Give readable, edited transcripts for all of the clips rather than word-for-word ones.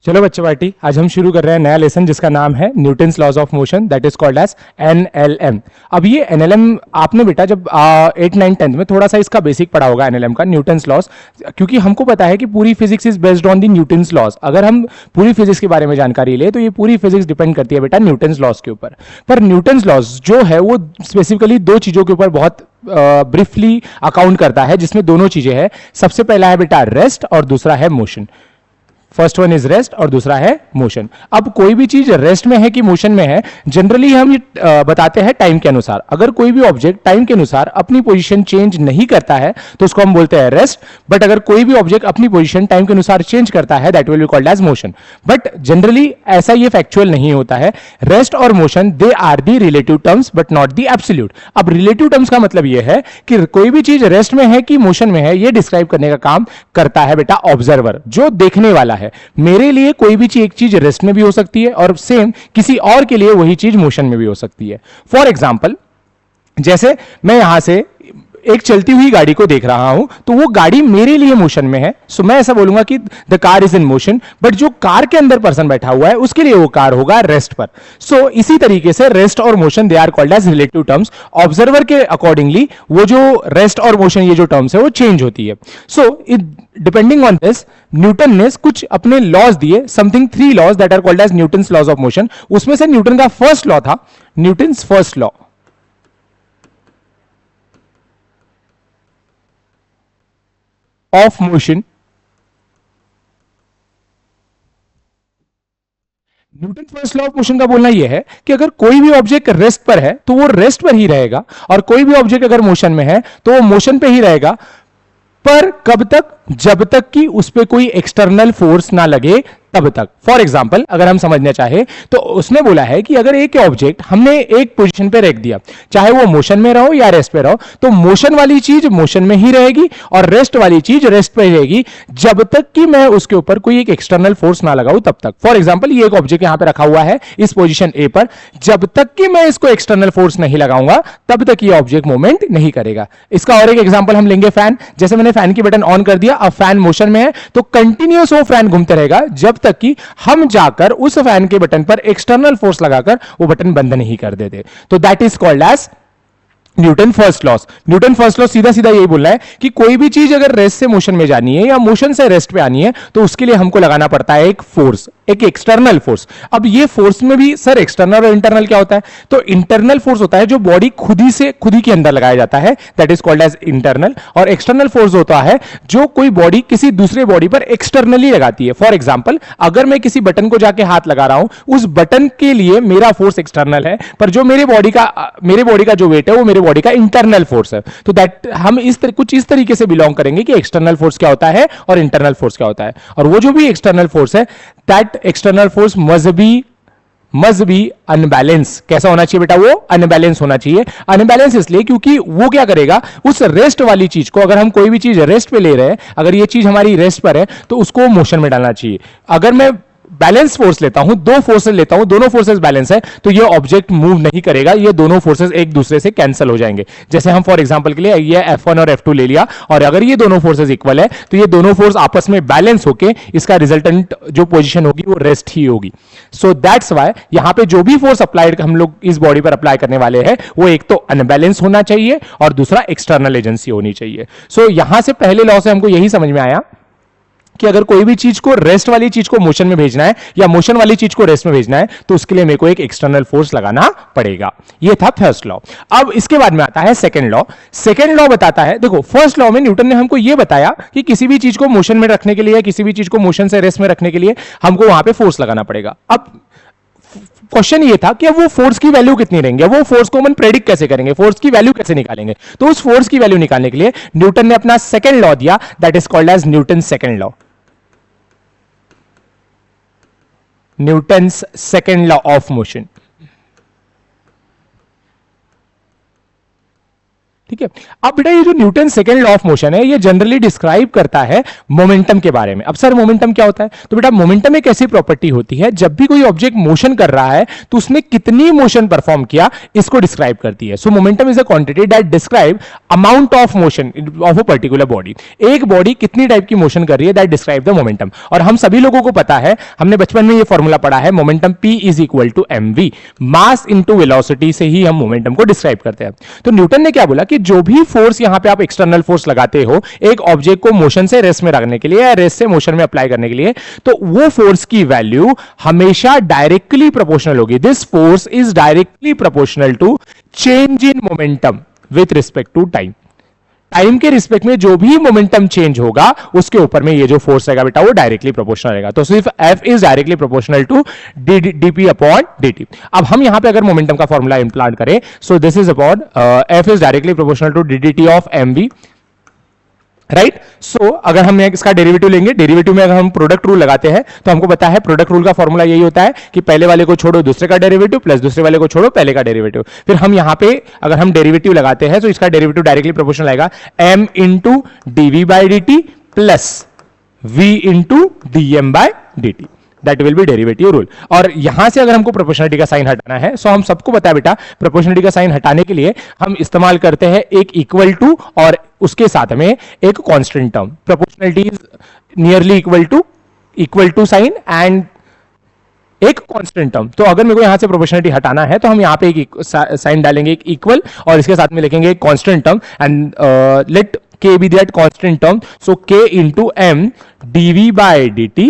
चलो बच्चे पार्टी, आज हम शुरू कर रहे हैं नया लेसन जिसका नाम है Newton's laws of motion, that is called as NLM. अब ये एनएलएम आपने बेटा जब 8 9 10 में थोड़ा सा इसका बेसिक पढ़ा होगा एनएलएम का, न्यूटन्स लॉज। क्योंकि हमको पता है कि पूरी physics is based on the Newton's laws. अगर हम पूरी फिजिक्स के बारे में जानकारी ले तो ये पूरी फिजिक्स डिपेंड करती है बेटा न्यूटन्स लॉज के ऊपर। पर न्यूटन्स लॉज जो है वो स्पेसिफिकली दो चीजों के ऊपर बहुत ब्रीफली अकाउंट करता है, जिसमें दोनों चीजें हैं। सबसे पहला है बेटा रेस्ट और दूसरा है motion. First one is rest और दूसरा है मोशन। अब कोई भी चीज रेस्ट में है कि मोशन में है, जनरली हम ये बताते हैं टाइम के अनुसार। अगर कोई भी ऑब्जेक्ट टाइम के अनुसार अपनी पोजीशन चेंज नहीं करता है तो उसको हम बोलते हैं रेस्ट। बट अगर कोई भी ऑब्जेक्ट अपनी पोजीशन टाइम के अनुसार चेंज करता है, that will be called as motion. But generally ऐसा ये फैक्चुअल नहीं होता है। रेस्ट और motion they are the relative terms but not the absolute. अब रिलेटिव टर्म्स का मतलब यह है कि कोई भी चीज रेस्ट में है कि मोशन में है, यह डिस्क्राइब करने का काम करता है बेटा ऑब्जर्वर, जो देखने वाला है। मेरे लिए कोई भी चीज एक चीज रेस्ट में भी हो सकती है और सेम किसी और के लिए वही चीज मोशन में भी हो सकती है। फॉर एग्जाम्पल, जैसे मैं यहां से एक चलती हुई गाड़ी को देख रहा हूं तो वो गाड़ी मेरे लिए मोशन में है, सो मैं ऐसा बोलूंगा कि the car is in motion. But जो कार के अंदर पर्सन बैठा हुआ है उसके लिए वो कार होगा रेस्ट पर। सो इसी तरीके से रेस्ट और motion they are called as relative terms. Observer के अकॉर्डिंगली वो जो रेस्ट और मोशन ये जो टर्म्स है वो चेंज होती है। So depending on this Newton ने कुछ अपने लॉज दिए, something 3 laws that are called as Newton's laws of motion. उसमें से न्यूटन का फर्स्ट लॉ था Newton's first law of motion. Newton first law of motion का बोलना यह है कि अगर कोई भी ऑब्जेक्ट रेस्ट पर है तो वो रेस्ट पर ही रहेगा, और कोई भी ऑब्जेक्ट अगर मोशन में है तो वो मोशन पे ही रहेगा। पर कब तक? जब तक कि उस पर कोई एक्सटर्नल फोर्स ना लगे तब तक। फॉर एग्जाम्पल, अगर हम समझना चाहे तो उसने बोला है कि अगर एक ऑब्जेक्ट हमने एक पोजीशन पे रख दिया, चाहे वो मोशन में रहो या रेस्ट पे रहो, तो मोशन वाली चीज मोशन में ही रहेगी और रेस्ट वाली चीज रेस्ट पे रहेगी जब तक कि मैं उसके ऊपर कोई एक एक्सटर्नल फोर्स ना लगाऊं तब तक। फॉर एग्जाम्पल, ये एक ऑब्जेक्ट यहां पे रखा हुआ है इस पोजीशन ए पर, जब तक कि मैं इसको एक्सटर्नल फोर्स नहीं लगाऊंगा तब तक ये ऑब्जेक्ट मूवमेंट नहीं करेगा। इसका और एक एग्जाम्पल हम लेंगे फैन। जैसे मैंने फैन की बटन ऑन कर दिया, अब फैन मोशन में है तो कंटिन्यूअस वो फैन घूमते रहेगा जब तक कि हम जाकर उस फैन के बटन पर एक्सटर्नल फोर्स लगाकर वो बटन बंद नहीं कर देते। तो that is called as Newton first laws. Newton first law सीधा सीधा यही बोल रहा है कि कोई भी चीज अगर रेस्ट से मोशन में जानी है या मोशन से रेस्ट पे आनी है तो उसके लिए हमको लगाना पड़ता है एक फोर्स, एक एक्सटर्नल फोर्स। अब ये फोर्स में भी सर एक्सटर्नल और इंटरनल क्या होता है? तो इंटरनल फोर्स होता है जो बॉडी खुद ही के अंदर लगाया जाता है, that is called as internal. और एक्सटर्नल फोर्स होता है जो कोई बॉडी किसी दूसरे बॉडी पर एक्सटर्नली लगाती है। फॉर एग्जाम्पल, अगर मैं किसी बटन को जाके हाथ लगा रहा हूं, उस बटन के लिए मेरा फोर्स एक्सटर्नल है, पर जो मेरे बॉडी का जो वेट है वो मेरे बॉडी का इंटरनल फोर्स है। तो दैट हम कुछ इस तरीके से बिलोंग करेंगे कि एक्सटर्नल फोर्स क्या होता है और इंटरनल फोर्स क्या होता है। और वो जो भी एक्सटर्नल फोर्स है, that external force must be unbalance. कैसा होना चाहिए बेटा? वो अनबैलेंस होना चाहिए। अनबैलेंस इसलिए क्योंकि वो क्या करेगा, उस रेस्ट वाली चीज को, अगर हम कोई भी चीज रेस्ट पे ले रहे हैं, अगर ये चीज हमारी रेस्ट पर है तो उसको मोशन में डालना चाहिए। अगर मैं बैलेंस फोर्स लेता हूं, दो फोर्सेस लेता हूं, दोनों फोर्सेस बैलेंस है, तो ये ऑब्जेक्ट मूव नहीं करेगा, ये दोनों फोर्सेस एक दूसरे से कैंसिल हो जाएंगे। जैसे हम फॉर एग्जांपल के लिए ये F1 और F2 ले लिया, और अगर ये दोनों फोर्सेस इक्वल है तो ये दोनों फोर्स आपस में बैलेंस होके इसका रिजल्टेंट जो पोजीशन होगी वो रेस्ट ही होगी। सो दैट्स व्हाई यहां पे जो भी फोर्स अप्लाइड हम लोग इस बॉडी पर अप्लाई करने वाले हैं वो एक तो अनबैलेंस होना चाहिए और दूसरा एक्सटर्नल एजेंसी होनी चाहिए। सो यहां से पहले लॉ से हमको यही समझ में आया कि अगर कोई भी चीज को, रेस्ट वाली चीज को मोशन में भेजना है या मोशन वाली चीज को रेस्ट में भेजना है तो उसके लिए मेरे को एक एक्सटर्नल फोर्स लगाना पड़ेगा। ये था फर्स्ट लॉ। अब इसके बाद में आता है सेकंड लॉ। सेकंड लॉ बताता है, देखो फर्स्ट लॉ में न्यूटन ने हमको यह बताया कि किसी भी चीज को मोशन में रखने के लिए या किसी भी चीज को मोशन से रेस्ट में रखने के लिए हमको वहां पे फोर्स लगाना पड़ेगा। अब क्वेश्चन ये था कि अब वो फोर्स की वैल्यू कितनी रहेंगे, वो फोर्स को हम प्रेडिक्ट कैसे करेंगे, फोर्स की वैल्यू कैसे निकालेंगे? तो उस फोर्स की वैल्यू निकालने के लिए न्यूटन ने अपना सेकंड लॉ दिया, that is called as Newton second law. Newton's second law of motion. ठीक है। अब बेटा ये जो Newton second law of motion है ये जनरली डिस्क्राइब करता है मोमेंटम के बारे में। अब सर मोमेंटम क्या होता है? तो बेटा मोमेंटम एक ऐसी प्रॉपर्टी होती है जब भी कोई ऑब्जेक्ट मोशन कर रहा है तो उसने कितनी मोशन परफॉर्म किया इसको डिस्क्राइब करती है। सो momentum is a quantity that describe amount of motion of a particular body. एक बॉडी कितनी टाइप की मोशन कर रही है दैट डिस्क्राइब द मोमेंटम। और हम सभी लोगों को पता है, हमने बचपन में ये फॉर्मूला पढ़ा है, momentum P is equal to mv, mass into velocity से ही हम मोमेंटम को डिस्क्राइब करते हैं। तो न्यूटन ने क्या बोला कि जो भी फोर्स यहां पे आप एक्सटर्नल फोर्स लगाते हो एक ऑब्जेक्ट को मोशन से रेस्ट में रखने के लिए या रेस्ट से मोशन में अप्लाई करने के लिए, तो वो फोर्स की वैल्यू हमेशा डायरेक्टली प्रोपोर्शनल होगी। This force is directly proportional to change in momentum with respect to time. Time के रिस्पेक्ट में जो भी मोमेंटम चेंज होगा उसके ऊपर में ये जो फोर्स रहेगा बेटा वो डायरेक्टली प्रोपोर्शनल रहेगा। तो सिर्फ F is directly proportional to dp upon dt। अब हम यहां पे अगर मोमेंटम का फॉर्मूला इंप्लांट करें, so this is upon F is directly proportional to dt of mv, right. So अगर हम इसका डेरिवेटिव लेंगे, डेरिवेटिव में अगर हम प्रोडक्ट रूल लगाते हैं तो हमको पता है प्रोडक्ट रूल का फॉर्मूला यही होता है कि पहले वाले को छोड़ो दूसरे का डेरिवेटिव प्लस दूसरे वाले को छोड़ो पहले का डेरिवेटिव। फिर हम यहां पे अगर हम डेरिवेटिव लगाते हैं तो इसका डेरिवेटिव डायरेक्टली प्रोपोर्शनल आएगा m into dv by dt plus v into dm by dt, that will B derivative rule. और यहां से अगर हमको प्रोपोर्शनलिटी का साइन हटाना है, सो हम सबको पता है बेटा प्रोपोर्शनलिटी का साइन हटाने के लिए हम इस्तेमाल करते हैं एक इक्वल टू और उसके साथ में एक constant term. Proportionality is nearly equal to sign and एक कांस्टेंट टर्म। तो अगर मेरे को यहां से प्रोपोर्शनलिटी हटाना है तो हम यहां पे एक साइन डालेंगे एक इक्वल और इसके साथ में लिखेंगे एक constant term and let k be that constant term, so k into m dv by dt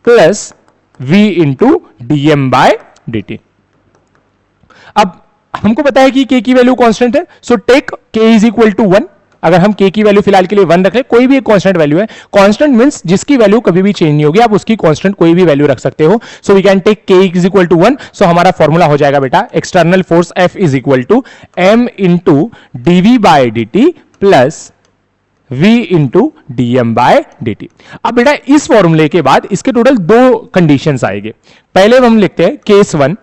plus v into dm by dt। अब हमको पता है कि k की वैल्यू कांस्टेंट है, so take k is equal to 1। अगर हम k की वैल्यू फिलहाल के लिए 1 रख ले, कोई भी एक कांस्टेंट वैल्यू है, कांस्टेंट मींस जिसकी वैल्यू कभी भी चेंज नहीं होगी, आप उसकी कांस्टेंट कोई भी वैल्यू रख सकते हो। So we can take k is equal to 1। So हमारा फॉर्मूला हो जाएगा बेटा external force F is equal to m into dv by dt plus v into dm by dt। अब बेटा इस फॉर्मूले के बाद इसके टोटल दो कंडीशंस आएंगे। पहले हम लिखते हैं केस 1।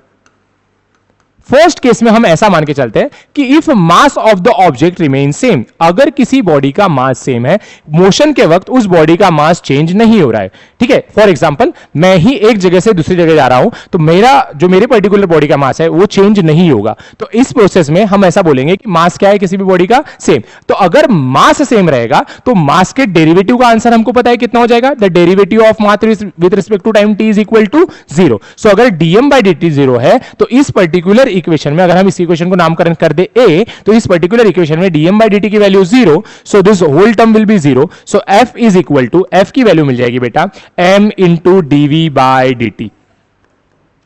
फर्स्ट केस में हम ऐसा मान के चलते हैं कि if mass of the object remain same, अगर किसी बॉडी का मास सेम है, मोशन के वक्त उस बॉडी का मास चेंज नहीं हो रहा है, ठीक है। फॉर एग्जांपल मैं ही एक जगह से दूसरी जगह जा रहा हूं तो मेरे पर्टिकुलर बॉडी का मास है वो चेंज नहीं होगा। तो इस प्रोसेस में हम ऐसा बोलेंगे कि मास क्या है किसी भी बॉडी का? सेम। तो अगर मास सेम रहेगा तो मास के डेरिवेटिव का आंसर हमको पता है कितना हो जाएगा, the derivative of mass with respect to time t is equal to 0। So अगर dm बाई dt 0 है तो इस पर्टिकुलर इक्वेशन में, अगर हम इस इक्वेशन को नामकरण कर दे a, तो इस पर्टिकुलर इक्वेशन में dm बाई dt की value 0, so this whole term will be 0। So f is equal to, f की वैल्यू मिल जाएगी बेटा m into dv by dt।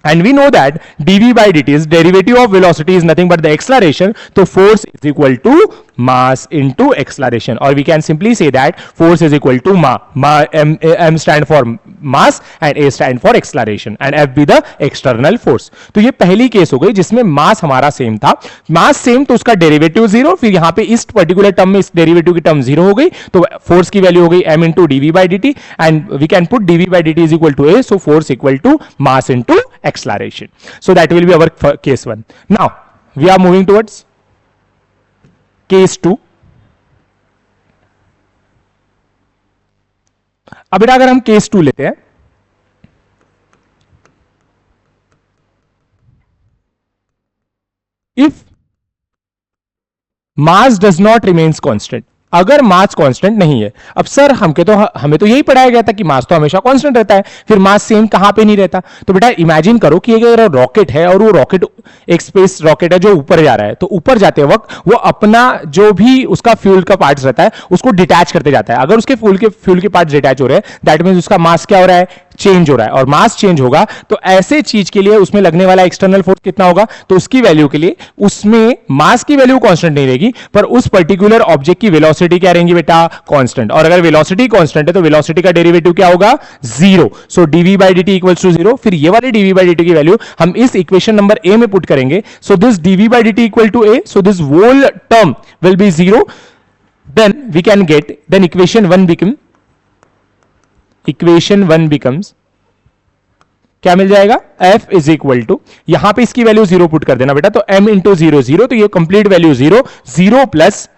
And we know that dv by dt is derivative of velocity is nothing but the acceleration. So force is equal to mass into acceleration, or we can simply say that force is equal to m stand for mass and a stand for acceleration and f be the external force। तो ये पहली case हो गई जिसमें मास हमारा same था। Mass same तो उसका डेरिवेटिव 0, फिर यहां पे इस पर्टिकुलर टर्म में इस डेरिवेटिव की टर्म 0 हो गई, तो फोर्स की वैल्यू हो गई m into dv by dt and we can put dv by dt is equal to a, so force equal to mass into acceleration। So that will be our case 1. Now we are moving towards case 2। अब बेटा अगर हम case 2 लेते हैं, if mass does not remains constant, अगर mass constant नहीं है। अब सर हमें तो यही पढ़ाया गया था कि मास तो हमेशा कांस्टेंट रहता है, फिर मास सेम कहां पे नहीं रहता? तो बेटा इमेजिन करो कि अगर रॉकेट है और वो रॉकेट एक स्पेस रॉकेट है जो ऊपर जा रहा है, तो ऊपर जाते वक्त वो अपना जो भी उसका फ्यूल का पार्ट्स रहता है उसको डिटैच करते जाता है। अगर उसके फ्यूल के पार्ट्स डिटैच हो रहे हैं, दैट मींस उसका मास क्या हो रहा है? चेंज हो रहा है। और मास चेंज होगा तो ऐसे चीज के लिए उसमें लगने वाला एक्सटर्नल फोर्स कितना होगा? तो उसकी वैल्यू के लिए उसमें मास की वैल्यू कांस्टेंट नहीं रहेगी, पर उस पर्टिकुलर ऑब्जेक्ट की वेलोसिटी क्या रहेंगी बेटा? कांस्टेंट। और अगर वेलोसिटी कांस्टेंट है तो वेलोसिटी का डेरिवेटिव क्या होगा? 0। So dv by dt equals to 0। फिर ये वाली dv by dt की वैल्यू हम इस इक्वेशन नंबर a में पुट करेंगे। So this dv by dt equal to a, so this whole term will be 0। Then we can get, then equation 1 becomes क्या मिल जाएगा? f इज इक्वल टू, यहां पे इसकी वैल्यू 0 पुट कर देना बेटा, तो m इंटू 0 0, तो ये complete value 0 0 plus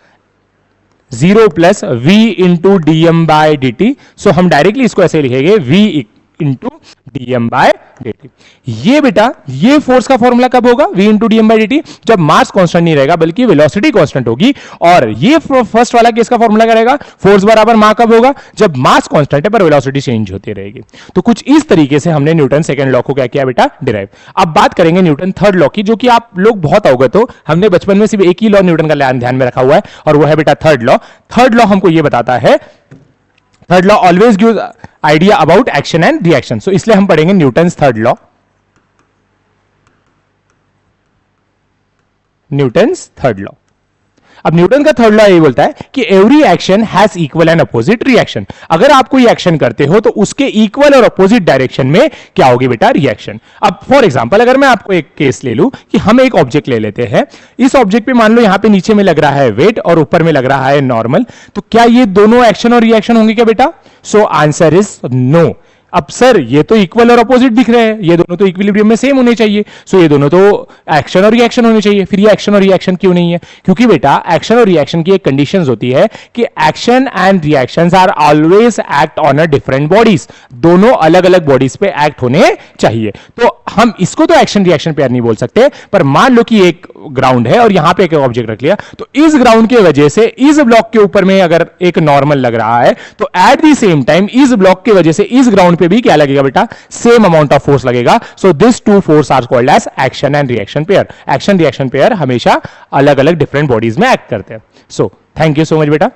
0 plus v into D M by D T. So हम डायरेक्टली इसको ऐसे लिखेंगे v into D M by D T. ये बेटा ये फोर्स का फॉर्मूला कब होगा, v into D M by D T, जब मास कांस्टेंट नहीं रहेगा बल्कि वेलोसिटी कांस्टेंट होगी। और ये फर्स्ट वाला केस का फॉर्मूला क्या रहेगा, फोर्स बराबर मा कब होगा, जब मास कांस्टेंट है पर वेलोसिटी चेंज होती रहेगी। तो कुछ इस तरीके से हमने न्यूटन सेकंड लॉ को क्या किया बेटा, डिराइव। अब बात करेंगे न्यूटन थर्ड लॉ की, जो कि आप लोग बहुत अवगत हो। हमने बचपन में सिर्फ एक ही लॉ न्यूटन का ध्यान में रखा हुआ है और वो है बेटा थर्ड लॉ। थर्ड लॉ हमको ये बताता है, third law always gives idea about action and reaction. So इसलिए हम पढ़ेंगे Newton third law, Newton third law. अब न्यूटन का थर्ड लॉ ये बोलता है कि every action has equal and opposite reaction. अगर आप कोई एक्शन करते हो तो उसके इक्वल और अपोजिट डायरेक्शन में क्या होगी बेटा, रिएक्शन। अब फॉर एग्जांपल अगर मैं आपको एक केस ले लूं कि हम एक ऑब्जेक्ट ले लेते हैं, इस ऑब्जेक्ट पे मान लो यहां पे नीचे में लग रहा है वेट और ऊपर में लग रहा है नॉर्मल, तो क्या ये दोनों एक्शन और रिएक्शन होंगे क्या बेटा? So answer is no. अब सर ये तो इक्वल और अपोजिट दिख रहे हैं, ये दोनों तो इक्विलिब्रियम में सेम होने चाहिए, सो ये दोनों तो एक्शन और रिएक्शन होने चाहिए। फिर ये एक्शन और रिएक्शन क्यों नहीं है? क्योंकि बेटा एक्शन और रिएक्शन की एक कंडीशंस होती है कि action and reactions are always act on a different bodies, दोनों अलग अलग बॉडीज पे एक्ट होने चाहिए। तो हम इसको तो एक्शन रिएक्शन पेयर नहीं बोल सकते, पर मान लो कि एक ग्राउंड है और यहां पे एक ऑब्जेक्ट रख लिया, तो इस ग्राउंड की वजह से इस ब्लॉक के ऊपर में अगर एक नॉर्मल लग रहा है, तो एट द सेम टाइम इस ब्लॉक की वजह से इस ग्राउंड पे भी क्या लगेगा बेटा, सेम अमाउंट ऑफ फोर्स लगेगा। So this two force are called as action and reaction pair. Action reaction pair हमेशा अलग अलग डिफरेंट बॉडीज में एक्ट करते हैं। So thank you so much बेटा।